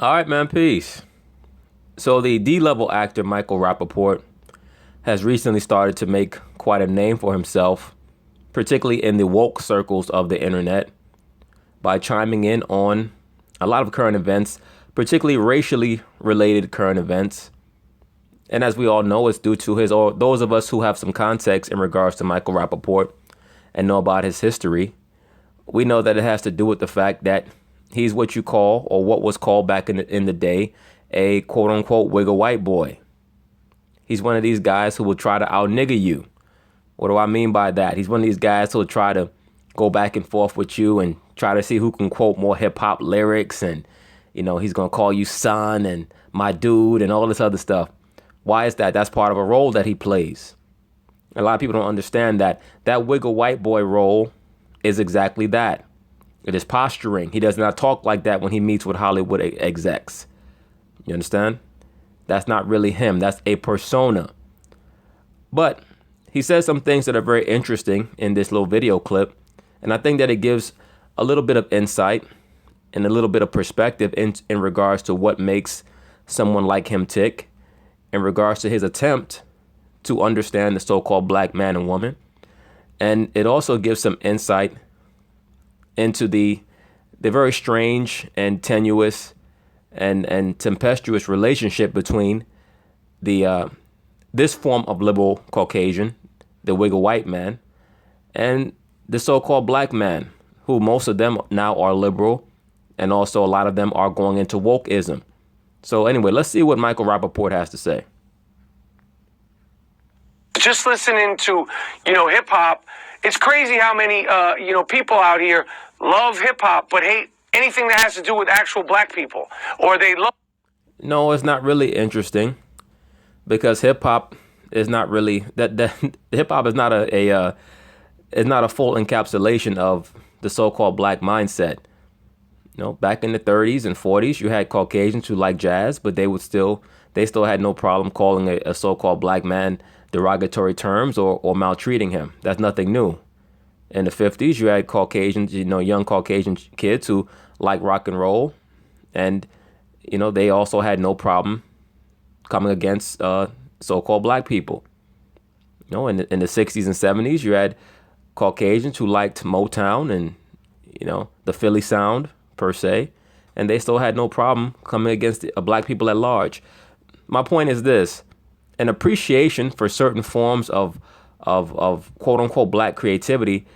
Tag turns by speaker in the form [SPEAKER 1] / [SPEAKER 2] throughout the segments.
[SPEAKER 1] All right, man, peace. So the D-level actor Michael Rappaport has recently started to make quite a name for himself, particularly in the woke circles of the internet, by chiming in on a lot of current events, particularly racially related current events. And as we all know, it's due to his, or those of us who have some context in regards to Michael Rappaport and know about his history, we know that it has to do with the fact that he's what you call, or what was called back in the day, a quote unquote wigger white boy. He's one of these guys who will try to out nigger you. What do I mean by that? He's one of these guys who will try to go back and forth with you and try to see who can quote more hip hop lyrics. And, he's going to call you son and my dude and all this other stuff. Why is that? That's part of a role that he plays. A lot of people don't understand that wigger white boy role is exactly that. It is posturing. He does not talk like that when he meets with Hollywood execs. You understand? That's not really him. That's a persona. But he says some things that are very interesting in this little video clip. And I think that it gives a little bit of insight and a little bit of perspective in regards to what makes someone like him tick, in regards to his attempt to understand the so-called black man and woman. And it also gives some insight into the very strange and tenuous and tempestuous relationship between this form of liberal Caucasian, the wigger white man, and the so-called black man, who most of them now are liberal, and also a lot of them are going into wokeism. So anyway, let's see what Michael Rappaport has to say.
[SPEAKER 2] Just listening to, hip hop, it's crazy how many, people out here love hip hop, but hate anything that has to do with actual black people, or they love.
[SPEAKER 1] No, it's not really interesting, because hip hop is not really that hip hop is not is not a full encapsulation of the so-called black mindset. Back in the 30s and 40s, you had Caucasians who liked jazz, but they still had no problem calling a so-called black man derogatory terms or maltreating him. That's nothing new. In the 50s, you had Caucasians, young Caucasian kids who like rock and roll, and they also had no problem coming against so-called black people. In the 60s and 70s, you had Caucasians who liked Motown and the Philly sound per se, and they still had no problem coming against black people at large. My point is this: an appreciation for certain forms of quote unquote black creativity,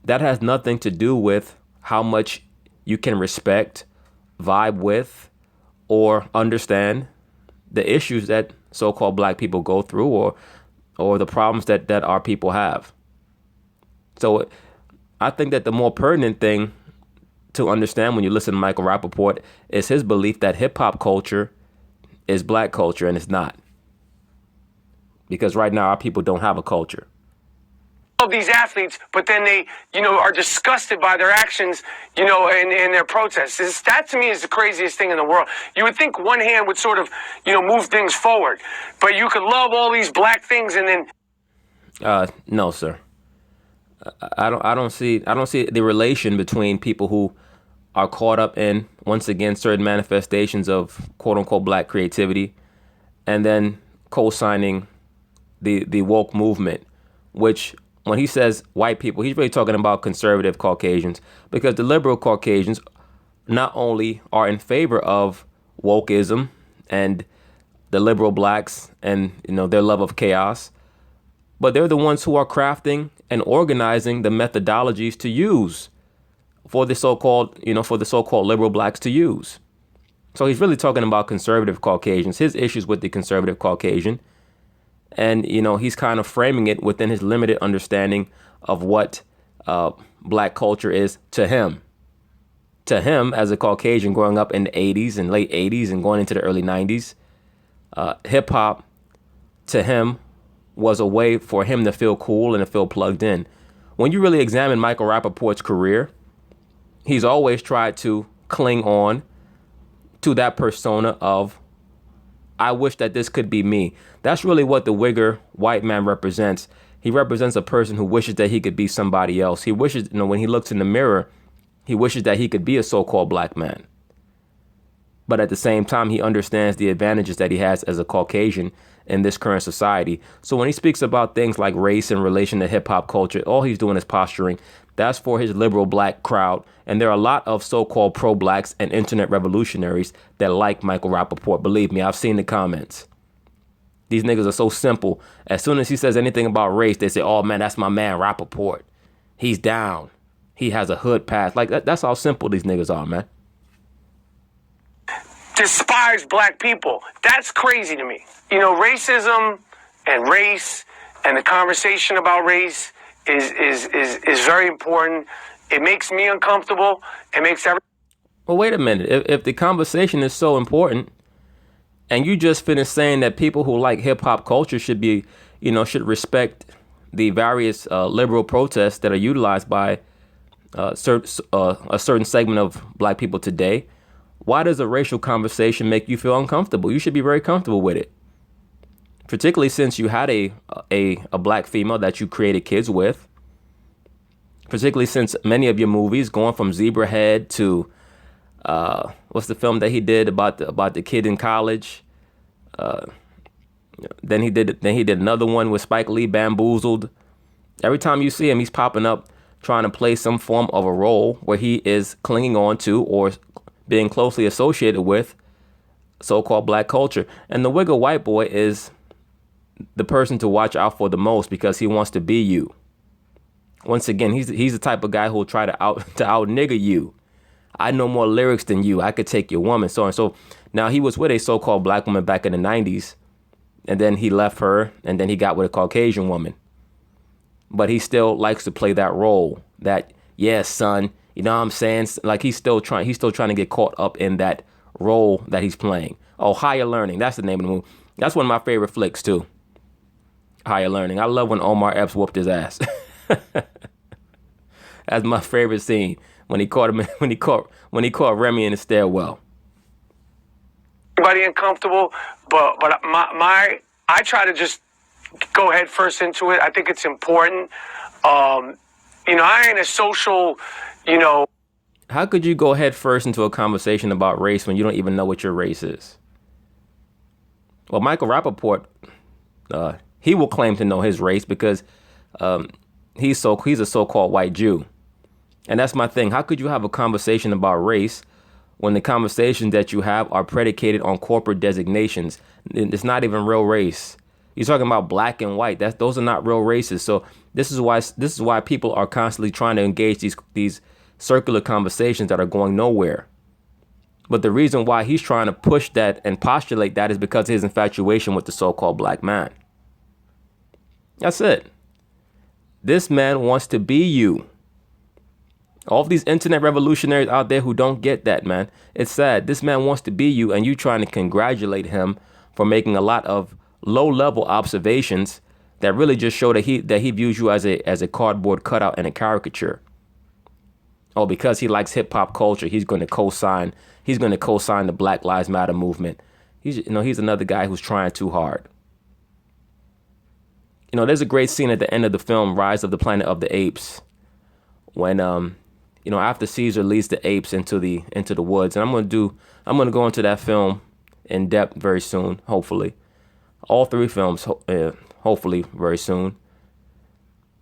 [SPEAKER 1] that has nothing to do with how much you can respect, vibe with, or understand the issues that so-called black people go through, or the problems that our people have. So I think that the more pertinent thing to understand when you listen to Michael Rappaport is his belief that hip hop culture is black culture, and it's not. Because right now our people don't have a culture.
[SPEAKER 2] Of these athletes, but then they, are disgusted by their actions, in their protests. That to me is the craziest thing in the world. You would think one hand would sort of, move things forward, but you could love all these black things and then.
[SPEAKER 1] No, sir. I don't see the relation between people who are caught up in, once again, certain manifestations of quote unquote black creativity, and then co-signing the woke movement, which, when he says white people, he's really talking about conservative Caucasians, because the liberal Caucasians not only are in favor of wokeism and the liberal blacks and their love of chaos, but they're the ones who are crafting and organizing the methodologies to use for the so-called liberal blacks to use. So he's really talking about conservative Caucasians, his issues with the conservative Caucasian. And, he's kind of framing it within his limited understanding of what black culture is to him. To him, as a Caucasian growing up in the 80s and late 80s and going into the early 90s, hip hop to him was a way for him to feel cool and to feel plugged in. When you really examine Michael Rappaport's career, he's always tried to cling on to that persona of, I wish that this could be me. That's really what the wigger white man represents. He represents a person who wishes that he could be somebody else. He wishes, when he looks in the mirror, he wishes that he could be a so-called black man. But at the same time, he understands the advantages that he has as a Caucasian in this current society. So when he speaks about things like race in relation to hip hop culture, all he's doing is posturing. That's for his liberal black crowd. And there are a lot of so-called pro-blacks and internet revolutionaries that like Michael Rappaport. Believe me, I've seen the comments. These niggas are so simple. As soon as he says anything about race, they say, oh man, that's my man Rappaport. He's down. He has a hood past. Like that's how simple these niggas are, man.
[SPEAKER 2] Despise black people. That's crazy to me. You know, racism and race and the conversation about race is very important. It makes me uncomfortable. It makes every.
[SPEAKER 1] Well, wait a minute. If the conversation is so important, and you just finished saying that people who like hip hop culture should be, should respect the various liberal protests that are utilized by a certain segment of black people today, why does a racial conversation make you feel uncomfortable? You should be very comfortable with it, particularly since you had a black female that you created kids with. Particularly since many of your movies, going from Zebrahead to what's the film that he did about the kid in college? Then he did another one with Spike Lee, Bamboozled. Every time you see him, he's popping up trying to play some form of a role where he is clinging on to or being closely associated with so-called black culture. And the wiggle white boy is the person to watch out for the most because he wants to be you. Once again, he's the type of guy who will try to out nigga you. I know more lyrics than you. I could take your woman, so and so. Now, he was with a so-called black woman back in the 90s, and then he left her, and then he got with a Caucasian woman. But he still likes to play that role, that, yeah, son, you know what I'm saying? Like, he's still trying to get caught up in that role that he's playing. Oh, Higher Learning, that's the name of the movie. That's one of my favorite flicks, too. Higher Learning. I love when Omar Epps whooped his ass. That's my favorite scene when he caught Remy in the stairwell.
[SPEAKER 2] Everybody uncomfortable, but I try to just go head first into it. I think it's important. I ain't a social,
[SPEAKER 1] How could you go head first into a conversation about race when you don't even know what your race is? Well, Michael Rappaport, he will claim to know his race because he's a so-called white Jew. And that's my thing. How could you have a conversation about race when the conversations that you have are predicated on corporate designations? It's not even real race. You're talking about black and white. Those are not real races. So this is why people are constantly trying to engage these circular conversations that are going nowhere. But the reason why he's trying to push that and postulate that is because of his infatuation with the so-called black man. That's it. This man wants to be you. All of these internet revolutionaries out there who don't get that, man. It's sad. This man wants to be you, and you trying to congratulate him for making a lot of low-level observations that really just show that he views you as a cardboard cutout and a caricature. Oh, because he likes hip hop culture, he's going to co-sign the Black Lives Matter movement. He's another guy who's trying too hard. There's a great scene at the end of the film, Rise of the Planet of the Apes, when after Caesar leads the apes into the woods, and I'm gonna go into that film in depth very soon, hopefully. All three films, hopefully very soon.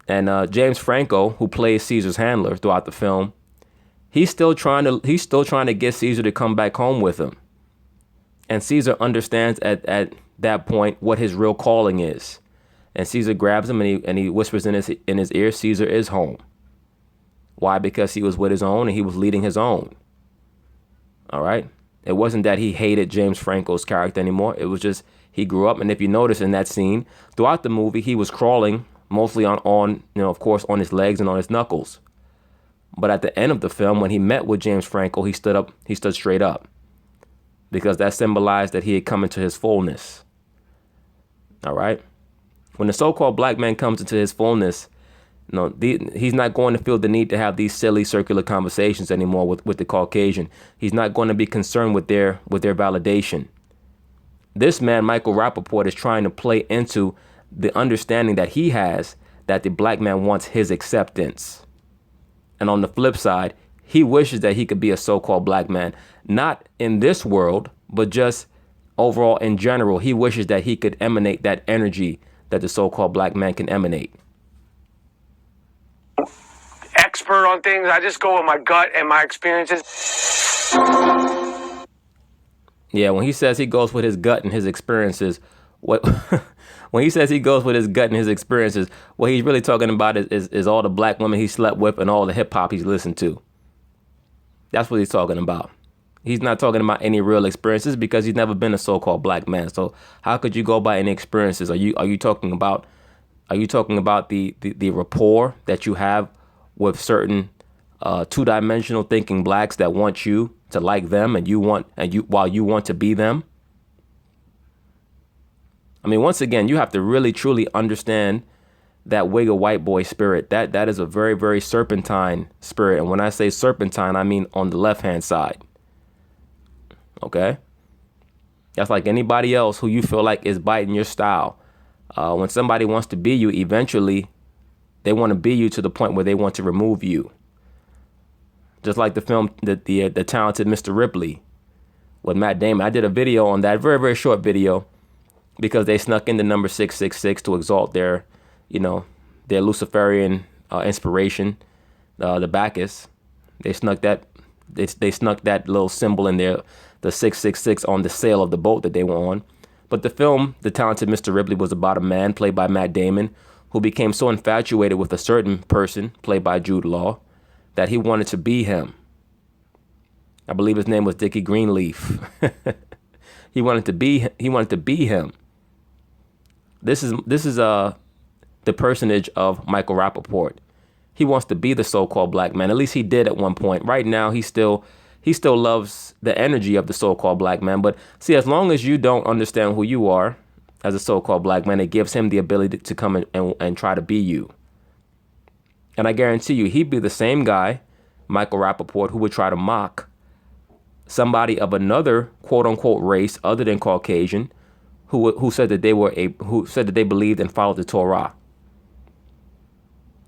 [SPEAKER 1] And James Franco, who plays Caesar's handler throughout the film, he's still trying to get Caesar to come back home with him. And Caesar understands at that point what his real calling is. And Caesar grabs him and he whispers in his ear, Caesar is home. Why? Because he was with his own and he was leading his own. All right. It wasn't that he hated James Franco's character anymore. It was just he grew up. And if you notice in that scene, throughout the movie, he was crawling mostly on of course, on his legs and on his knuckles. But at the end of the film, when he met with James Franco, he stood straight up because that symbolized that he had come into his fullness. All right. When the so-called black man comes into his fullness, he's not going to feel the need to have these silly circular conversations anymore with the Caucasian. He's not going to be concerned with their validation. This man, Michael Rappaport, is trying to play into the understanding that he has that the black man wants his acceptance. And on the flip side, he wishes that he could be a so-called black man, not in this world, but just overall in general. He wishes that he could emanate that energy that the so-called black man can emanate.
[SPEAKER 2] Expert on things. I just go with my gut and my experiences.
[SPEAKER 1] Yeah, when he says he goes with his gut and his experiences, what when he says he goes with his gut and his experiences, what he's really talking about is all the black women he slept with and all the hip hop he's listened to. That's what he's talking about. He's not talking about any real experiences because he's never been a so-called black man. So how could you go by any experiences? Are you talking about the rapport that you have with certain two-dimensional thinking blacks that want you to like them while you want to be them? I mean, once again, you have to really truly understand that wiggle white boy spirit. That is a very, very serpentine spirit. And when I say serpentine, I mean on the left-hand side. Okay? That's like anybody else who you feel like is biting your style. When somebody wants to be you, eventually they want to be you to the point where they want to remove you. Just like the film, the Talented Mr. Ripley with Matt Damon. I did a video on that, very, very short video, because they snuck in the number 666 to exalt their Luciferian inspiration, the Bacchus. They snuck that. They snuck that little symbol in there, the 666, on the sail of the boat that they were on. But the film, The Talented Mr. Ripley, was about a man played by Matt Damon who became so infatuated with a certain person played by Jude Law that he wanted to be him. I believe his name was Dickie Greenleaf. He wanted to be him. This is the personage of Michael Rappaport. He wants to be the so-called black man. At least he did at one point. Right now, he still loves the energy of the so-called black man. But see, as long as you don't understand who you are as a so-called black man, it gives him the ability to come and try to be you. And I guarantee you, he'd be the same guy, Michael Rappaport, who would try to mock somebody of another quote-unquote race other than Caucasian, who said that they believed and followed the Torah.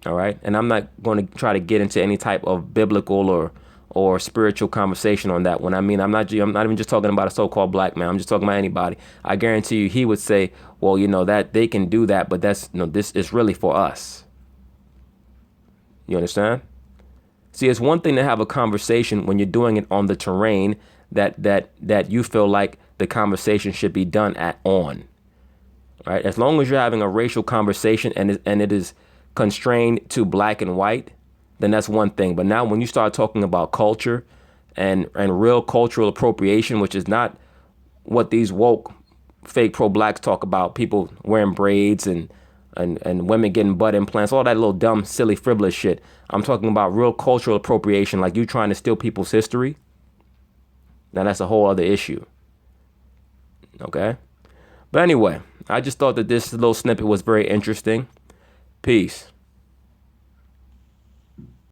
[SPEAKER 1] All right, and I'm not going to try to get into any type of biblical or spiritual conversation on that one. I mean, I'm not even just talking about a so-called black man. I'm just talking about anybody. I guarantee you, he would say, well, that they can do that, but this is really for us. You understand? See, it's one thing to have a conversation when you're doing it on the terrain that you feel like the conversation should be done on. Right? As long as you're having a racial conversation and it is constrained to black and white, then that's one thing. But now when you start talking about culture and real cultural appropriation, which is not what these woke fake pro-blacks talk about, people wearing braids and women getting butt implants, all that little dumb, silly, frivolous shit. I'm talking about real cultural appropriation, like you trying to steal people's history. Now that's a whole other issue. Okay? But anyway, I just thought that this little snippet was very interesting. Peace.